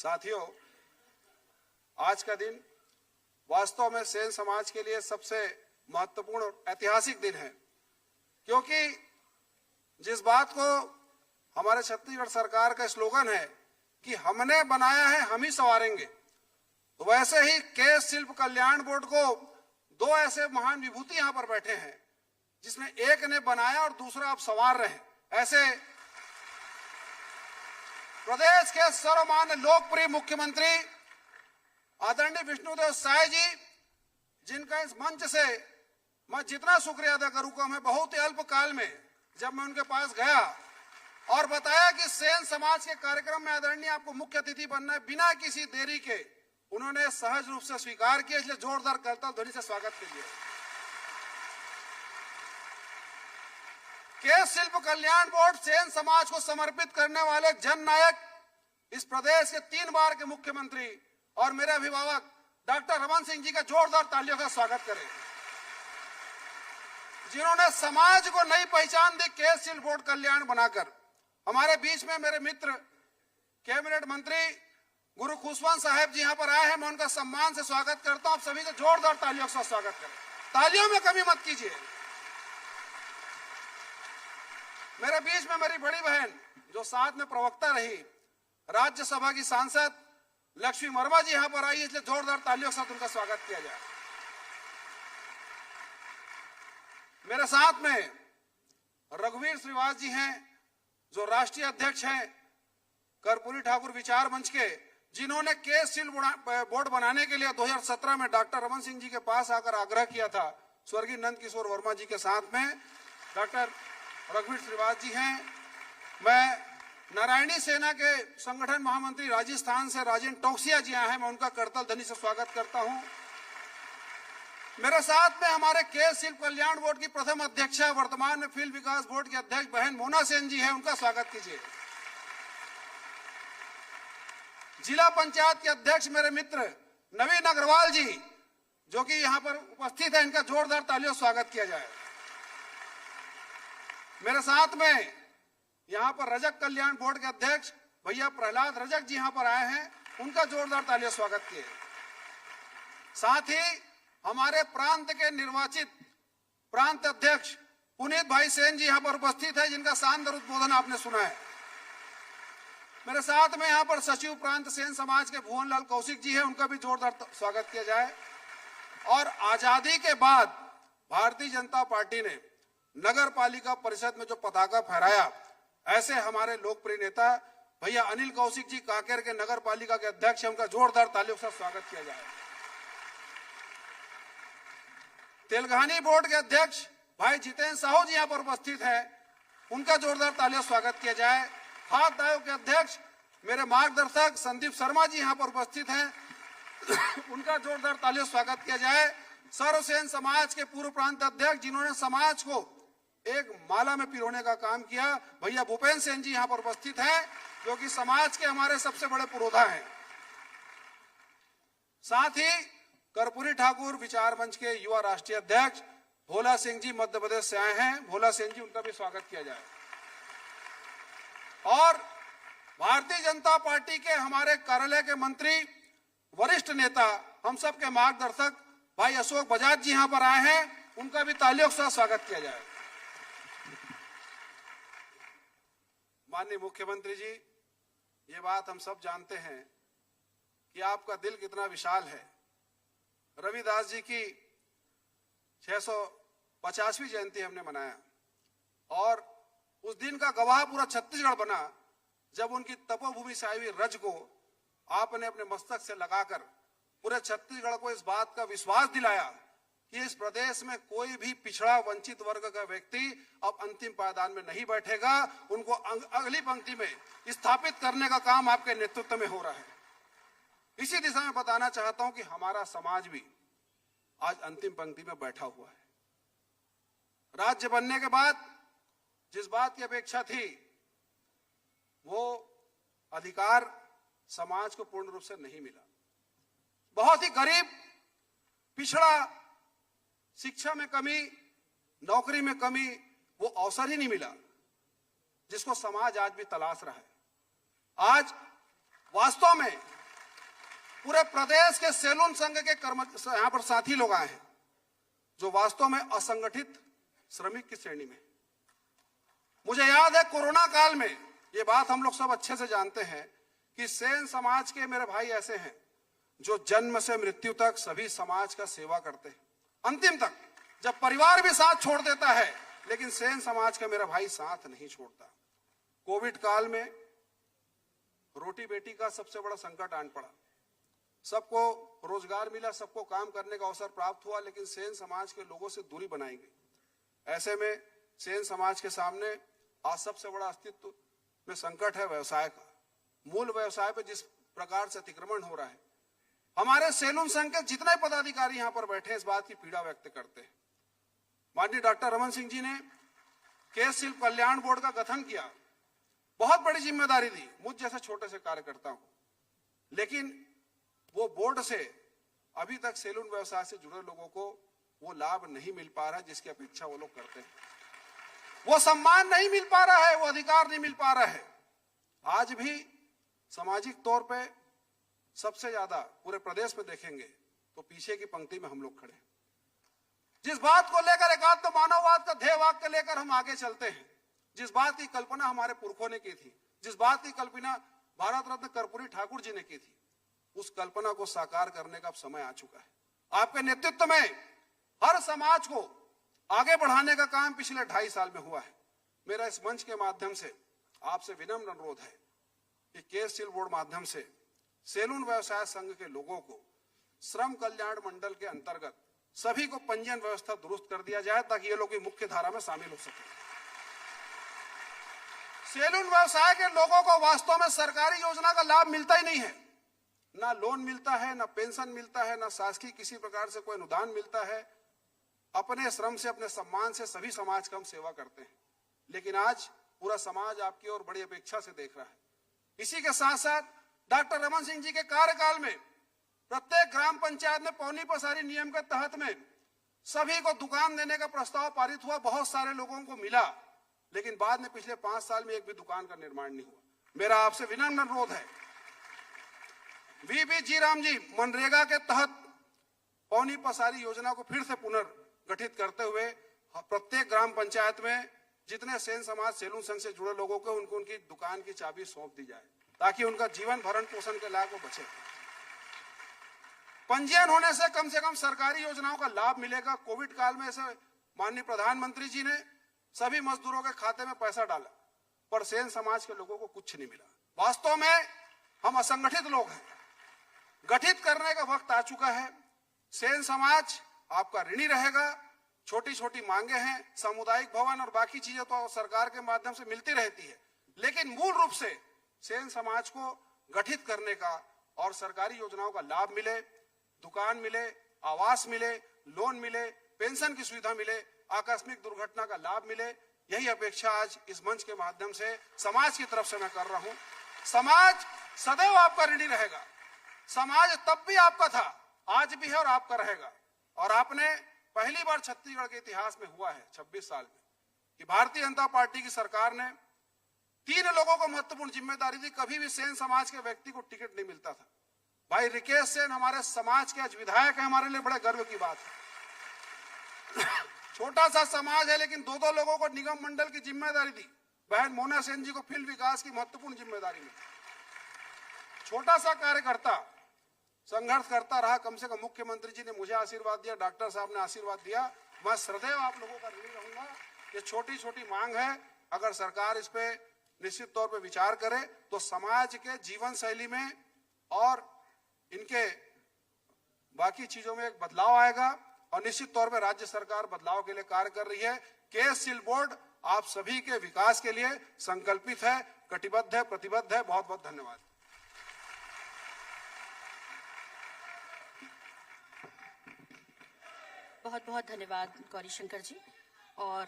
साथियों, आज का दिन वास्तव में सेन समाज के लिए सबसे महत्वपूर्ण और ऐतिहासिक दिन है, क्योंकि जिस बात को हमारे छत्तीसगढ़ सरकार का स्लोगन है कि हमने बनाया है हम ही संवारेंगे, तो वैसे ही केस शिल्प कल्याण बोर्ड को दो ऐसे महान विभूति यहां पर बैठे हैं जिसमें एक ने बनाया और दूसरा अब संवार रहे हैं। ऐसे प्रदेश के सर्वमान्य लोकप्रिय मुख्यमंत्री आदरणीय विष्णुदेव साय जी, जिनका इस मंच से मैं जितना शुक्रिया अदा करूंगा, मैं बहुत ही अल्प काल में जब मैं उनके पास गया और बताया कि सेन समाज के कार्यक्रम में आदरणीय आपको मुख्य अतिथि बनना है, बिना किसी देरी के उन्होंने सहज रूप से स्वीकार किया। इसलिए जोरदार करताल ध्वनि से स्वागत कीजिए। केस शिल्प कल्याण बोर्ड सेन समाज को समर्पित करने वाले जननायक, इस प्रदेश के 3 बार के मुख्यमंत्री और मेरे अभिभावक डॉक्टर रमन सिंह जी का जोरदार तालियों का स्वागत करें, जिन्होंने समाज को नई पहचान दी केस शिल्प बोर्ड कल्याण बनाकर। हमारे बीच में मेरे मित्र कैबिनेट मंत्री गुरु खुशवंत साहब जी यहां पर आए हैं, मैं उनका सम्मान से स्वागत करता हूं। आप सभी से जोरदार तालियों से स्वागत करें, तालियों में कमी मत कीजिए। मेरे बीच में मेरी बड़ी बहन जो साथ में प्रवक्ता रही, राज्यसभा की सांसद लक्ष्मी वर्मा जी यहां पर आई, इसलिए जोरदार तालियों के साथ उनका स्वागत किया जाए। मेरे साथ में रघुवीर श्रीवास जी हैं, जो राष्ट्रीय अध्यक्ष हैं कर्पूरी ठाकुर विचार मंच के, जिन्होंने केस शिल्प बोर्ड बनाने के लिए 2017 में डॉक्टर रमन सिंह जी के पास आकर आग्रह किया था। स्वर्गीय नंद किशोर वर्मा जी के साथ में डॉक्टर रघुवीर श्रीवास जी हैं। मैं नारायणी सेना के संगठन महामंत्री राजस्थान से राजेंद्र टोक्सिया जी आए हैं, मैं उनका करताल ध्वनि से स्वागत करता हूं। मेरे साथ में हमारे केस शिल्प कल्याण बोर्ड की प्रथम अध्यक्षा, वर्तमान में फील्ड विकास बोर्ड की अध्यक्ष बहन मोना सेन जी है, उनका स्वागत कीजिए। जिला पंचायत के अध्यक्ष मेरे मित्र नवीन अग्रवाल जी, जो कि यहां पर उपस्थित है, इनका जोरदार तालियों से स्वागत किया जाए। मेरे साथ में यहां पर रजक कल्याण बोर्ड के अध्यक्ष भैया प्रहलाद रजक जी यहां पर आए हैं, उनका जोरदार तालियों से स्वागत किए। साथ ही हमारे प्रांत के निर्वाचित प्रांत अध्यक्ष पुनीत भाई सेन जी यहां पर उपस्थित है, जिनका शानदार उद्बोधन आपने सुना है। मेरे साथ में यहां पर सचिव प्रांत सेन समाज के भुवन लाल कौशिक जी हैं, उनका भी जोरदार स्वागत किया जाए। और आजादी के बाद भारतीय जनता पार्टी ने नगर पालिका परिषद में जो पताका फहराया, ऐसे हमारे लोकप्रिय नेता भैया अनिल कौशिक जी कांकेर के नगर पालिका के अध्यक्ष हैं, उनका जोरदार तालियों से स्वागत किया जाए। तेलघानी बोर्ड के अध्यक्ष भाई जितेंद्र साहू जी यहां पर उपस्थित हैं, उनका जोरदार तालियों से स्वागत किया जाए। खाद्य आयोग के अध्यक्ष मेरे मार्गदर्शक संदीप शर्मा जी यहां पर उपस्थित हैं, उनका जोरदार तालियों से स्वागत किया जाए। सर्वसेन समाज के पूर्व प्रांत अध्यक्ष, जिन्होंने समाज को एक माला में पिरोने का काम किया, भैया भूपेन्द्र सेन जी यहां पर उपस्थित हैं, जो कि समाज के हमारे सबसे बड़े पुरोधा हैं। साथ ही कर्पूरी ठाकुर विचार मंच के युवा राष्ट्रीय अध्यक्ष भोला सिंह जी मध्य प्रदेश से आए हैं, भोला सिंह जी, उनका भी स्वागत किया जाए। और भारतीय जनता पार्टी के हमारे कार्यालय के मंत्री, वरिष्ठ नेता, हम सब के मार्गदर्शक भाई अशोक बजाज जी यहां पर आए हैं, उनका भी तालियों के साथ स्वागत किया जाए। माननीय मुख्यमंत्री जी, ये बात हम सब जानते हैं कि आपका दिल कितना विशाल है। रविदास जी की 650वीं जयंती हमने मनाया और उस दिन का गवाह पूरा छत्तीसगढ़ बना, जब उनकी तपोभूमि से आई हुई रज को आपने अपने मस्तक से लगाकर पूरे छत्तीसगढ़ को इस बात का विश्वास दिलाया कि इस प्रदेश में कोई भी पिछड़ा वंचित वर्ग का व्यक्ति अब अंतिम पायदान में नहीं बैठेगा, उनको अगली पंक्ति में स्थापित करने का काम आपके नेतृत्व में हो रहा है। इसी दिशा में बताना चाहता हूं कि हमारा समाज भी आज अंतिम पंक्ति में बैठा हुआ है। राज्य बनने के बाद जिस बात की अपेक्षा थी, वो अधिकार समाज को पूर्ण रूप से नहीं मिला। बहुत ही गरीब, पिछड़ा, शिक्षा में कमी, नौकरी में कमी, वो अवसर ही नहीं मिला जिसको समाज आज भी तलाश रहा है। आज वास्तव में पूरे प्रदेश के सैलून संघ के यहाँ पर साथी लोग आए हैं जो वास्तव में असंगठित श्रमिक की श्रेणी में। मुझे याद है कोरोना काल में, ये बात हम लोग सब अच्छे से जानते हैं कि सेन समाज के मेरे भाई ऐसे हैं जो जन्म से मृत्यु तक सभी समाज का सेवा करते हैं, अंतिम तक। जब परिवार भी साथ छोड़ देता है, लेकिन सेन समाज का मेरा भाई साथ नहीं छोड़ता। कोविड काल में रोटी बेटी का सबसे बड़ा संकट आन पड़ा। सबको रोजगार मिला, सबको काम करने का अवसर प्राप्त हुआ, लेकिन सेन समाज के लोगों से दूरी बनाई गई। ऐसे में सेन समाज के सामने आज सबसे बड़ा अस्तित्व में संकट है व्यवसाय का। मूल व्यवसाय पर जिस प्रकार से अतिक्रमण हो रहा है, हमारे सैलून संघ के जितने पदाधिकारी यहां पर बैठे इस बात की पीड़ा व्यक्त करते हैं। माननीय डॉक्टर रमन सिंह जी ने केश शिल्प कल्याण बोर्ड का गठन किया, बहुत बड़ी जिम्मेदारी दी मुझ जैसे छोटे से कार्यकर्ता को, लेकिन वो बोर्ड से अभी तक सैलून व्यवसाय से जुड़े लोगों को वो लाभ नहीं मिल पा रहा है जिसकी अपेक्षा वो लोग करते हैं। वो सम्मान नहीं मिल पा रहा है, वो अधिकार नहीं मिल पा रहा है। आज भी सामाजिक तौर पे सबसे ज्यादा पूरे प्रदेश में देखेंगे तो पीछे की पंक्ति में हम लोग खड़े हैं। जिस बात को लेकर एकात्म मानववाद का ध्येय वाक्य लेकर हम आगे चलते हैं, जिस बात की कल्पना हमारे पुरखों ने की थी, जिस बात की कल्पना भारत रत्न कर्पूरी ठाकुर जी ने की थी, उस कल्पना को साकार करने का अब समय आ चुका है। आपके नेतृत्व में हर समाज को आगे बढ़ाने का काम पिछले 2.5 साल में हुआ है। मेरा इस मंच के माध्यम से आपसे विनम्र अनुरोध है कि केश शिल्प बोर्ड माध्यम से सैलून व्यवसाय संघ के लोगों को श्रम कल्याण मंडल के अंतर्गत सभी को पंजीयन व्यवस्था दुरुस्त कर दिया जाए ताकि ये लोग भी मुख्य धारा में शामिल हो सके। सैलून व्यवसाय के लोगों को वास्तव में सरकारी योजना का लाभ मिलता ही नहीं है। ना लोन मिलता है, ना पेंशन मिलता है, ना शासकीय किसी प्रकार से कोई अनुदान मिलता है। अपने श्रम से, अपने सम्मान से सभी समाज का हम सेवा करते हैं, लेकिन आज पूरा समाज आपकी ओर बड़ी अपेक्षा से देख रहा है। इसी के साथ साथ डॉक्टर रमन सिंह जी के कार्यकाल में प्रत्येक ग्राम पंचायत में पौनी पसारी नियम के तहत में सभी को दुकान देने का प्रस्ताव पारित हुआ, बहुत सारे लोगों को मिला, लेकिन बाद में पिछले 5 साल में एक भी दुकान का निर्माण नहीं हुआ। मेरा आपसे विनम्र अनुरोध है, वीबी जी राम जी मनरेगा के तहत पौनी पसारी योजना को फिर से पुनर्गठित करते हुए प्रत्येक ग्राम पंचायत में जितने सेन समाज सैलून संघ से जुड़े लोगों को उनको उनकी दुकान की चाबी सौंप दी जाए ताकि उनका जीवन भरण पोषण के लायक वो बचे। पंजीयन होने से कम सरकारी योजनाओं का लाभ मिलेगा। कोविड काल में ऐसे माननीय प्रधानमंत्री जी ने सभी मजदूरों के खाते में पैसा डाला, पर सेन समाज के लोगों को कुछ नहीं मिला। वास्तव में हम असंगठित लोग हैं, गठित करने का वक्त आ चुका है। सेन समाज आपका ऋणी रहेगा। छोटी छोटी मांगे हैं, सामुदायिक भवन और बाकी चीजें तो सरकार के माध्यम से मिलती रहती है, लेकिन मूल रूप से सेन समाज को गठित करने का और सरकारी योजनाओं का लाभ मिले, दुकान मिले, आवास मिले, लोन मिले, पेंशन की सुविधा मिले, आकस्मिक दुर्घटना का लाभ मिले, यही अपेक्षा आज इस मंच के माध्यम से समाज की तरफ से मैं कर रहा हूं। समाज सदैव आपका ऋणी रहेगा। समाज तब भी आपका था, आज भी है और आपका रहेगा। और आपने पहली बार छत्तीसगढ़ के इतिहास में हुआ है 26 साल में कि भारतीय जनता पार्टी की सरकार ने 3 लोगों को महत्वपूर्ण जिम्मेदारी दी। कभी भी सेन समाज के व्यक्ति को टिकट नहीं मिलता था। भाई रिकेश सेन हमारे समाज के आज विधायक है, हमारे लिए बड़े गर्व की बात है। छोटा सा समाज है, लेकिन 2-2 लोगों को निगम मंडल की जिम्मेदारी दी। बहन मोना सेन जी को फिल्म विकास की महत्वपूर्ण जिम्मेदारी मिली। छोटा सा कार्यकर्ता संघर्ष करता रहा, कम से कम मुख्यमंत्री जी ने मुझे आशीर्वाद दिया, डॉक्टर साहब ने आशीर्वाद दिया। मैं सदैव आप लोगों का ऋणी रहूंगा। ये छोटी छोटी मांग है, अगर सरकार इस पे निश्चित तौर पे विचार करे तो समाज के जीवन शैली में और इनके बाकी चीजों में एक बदलाव आएगा। और निश्चित तौर पे राज्य सरकार बदलाव के लिए कार्य कर रही है। केश शिल्प बोर्ड आप सभी के विकास के लिए संकल्पित है, कटिबद्ध है, प्रतिबद्ध है। बहुत बहुत धन्यवाद। बहुत बहुत धन्यवाद गौरी शंकर जी। और